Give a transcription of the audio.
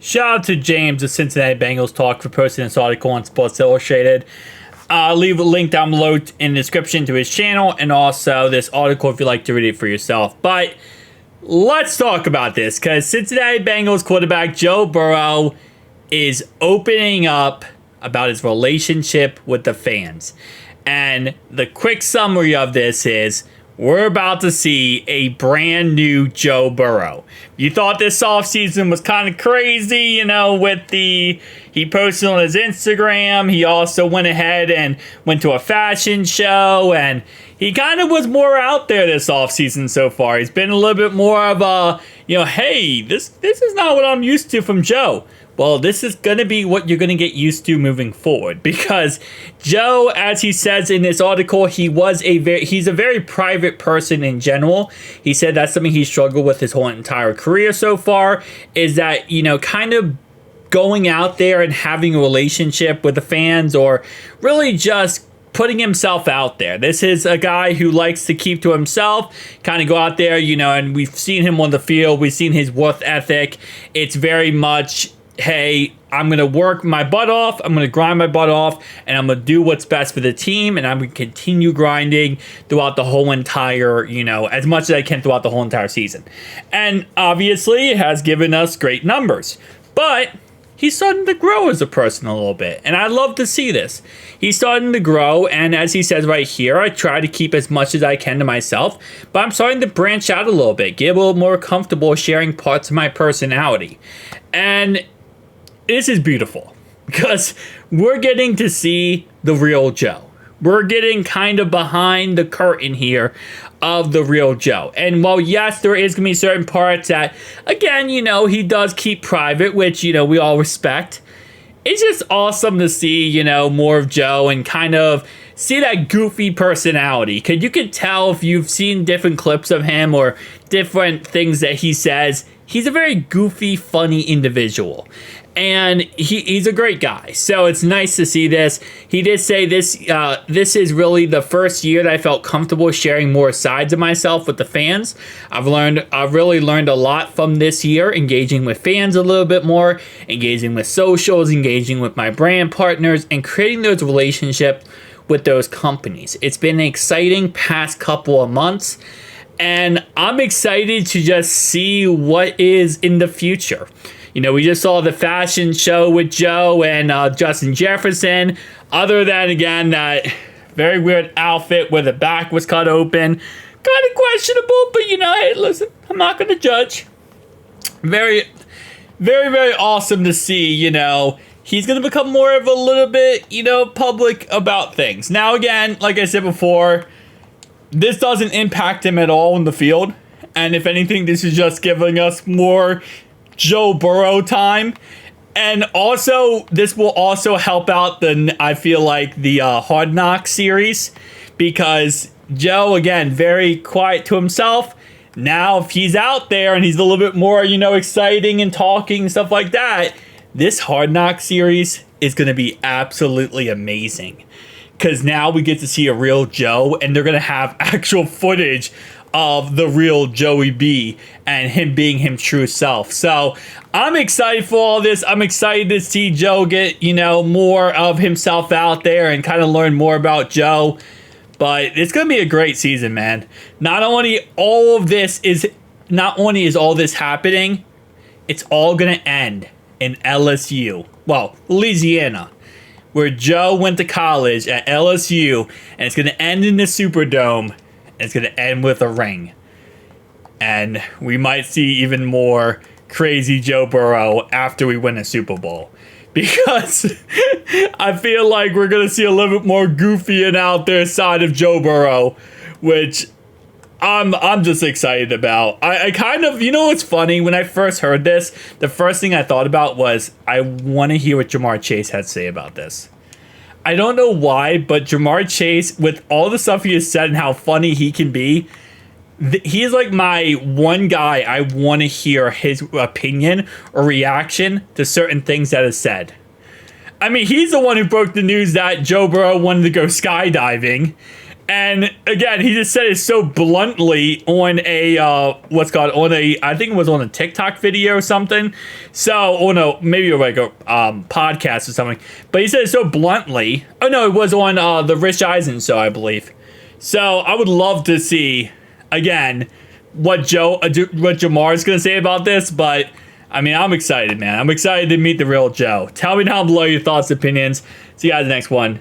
Shout out to James, the Cincinnati Bengals talk, for posting this article on Sports Illustrated. I'll leave a link down below in the description to his channel and also this article if you'd like to read it for yourself. But let's talk about this, because Cincinnati Bengals quarterback Joe Burrow is opening up about his relationship with the fans. And the quick summary of this is we're about to see a brand new Joe Burrow. You thought this offseason was kind of crazy, with he posted on his Instagram. He also went ahead and went to a fashion show, and he kind of was more out there this offseason so far. He's been a little bit more of a, hey, this is not what I'm used to from Joe. Well, this is going to be what you're going to get used to moving forward, because Joe, as he says in this article, he's a very private person in general. He said that's something he struggled with his whole entire career so far, is that, kind of going out there and having a relationship with the fans, or really just putting himself out there. This is a guy who likes to keep to himself, kind of go out there, and we've seen him on the field. We've seen his work ethic. It's very much, hey, I'm going to work my butt off, I'm going to grind my butt off, and I'm going to do what's best for the team, and I'm going to continue grinding throughout the whole entire, as much as I can throughout the whole entire season. And obviously, it has given us great numbers. But he's starting to grow as a person a little bit, and I love to see this. He's starting to grow, and as he says right here, I try to keep as much as I can to myself, but I'm starting to branch out a little bit, get a little more comfortable sharing parts of my personality. And this is beautiful, because we're getting to see the real Joe. We're getting kind of behind the curtain here of the real Joe. And while, yes, there is going to be certain parts that, again, he does keep private, which, we all respect. It's just awesome to see, more of Joe and kind of see that goofy personality. Because you can tell if you've seen different clips of him or different things that he says, he's a very goofy, funny individual. And he's a great guy. So it's nice to see this. He did say this is really the first year that I felt comfortable sharing more sides of myself with the fans. I've really learned a lot from this year, engaging with fans a little bit more, engaging with socials, engaging with my brand partners, and creating those relationships with those companies. It's been an exciting past couple of months, and I'm excited to just see what is in the future. We just saw the fashion show with Joe and Justin Jefferson. Other than, again, that very weird outfit where the back was cut open. Kind of questionable, but, hey, listen, I'm not going to judge. Very, very, very awesome to see, he's going to become more of a little bit, public about things. Now, again, like I said before, this doesn't impact him at all in the field. And if anything, this is just giving us more Joe Burrow time. And also, this will also help out I feel like the Hard Knocks series, because Joe, again, very quiet to himself. Now, if he's out there and he's a little bit more, exciting and talking and stuff like that, this Hard Knocks series is going to be absolutely amazing, because now we get to see a real Joe, and they're going to have actual footage of the real Joey B and him being his true self. So I'm excited for all this. I'm excited to see Joe get, more of himself out there and kind of learn more about Joe. But it's going to be a great season, man. Not only is all this happening, it's all going to end in LSU. Well, Louisiana, where Joe went to college at LSU, and it's going to end in the Superdome. It's going to end with a ring. And we might see even more crazy Joe Burrow after we win a Super Bowl. Because I feel like we're going to see a little bit more goofy and out there side of Joe Burrow, which I'm just excited about. I kind of, what's funny? When I first heard this, the first thing I thought about was, I want to hear what Jamar Chase had to say about this. I don't know why, but Jamar Chase, with all the stuff he has said and how funny he can be, he is like my one guy I want to hear his opinion or reaction to certain things that is said. I mean, he's the one who broke the news that Joe Burrow wanted to go skydiving. And again, he just said it so bluntly on a I think it was on a TikTok video or something. So, or no, maybe like a podcast or something. But he said it so bluntly. Oh no, it was on the Rich Eisen show, I believe. So I would love to see again what Jamar's gonna say about this. But I mean, I'm excited, man. I'm excited to meet the real Joe. Tell me down below your thoughts, opinions. See you guys in the next one.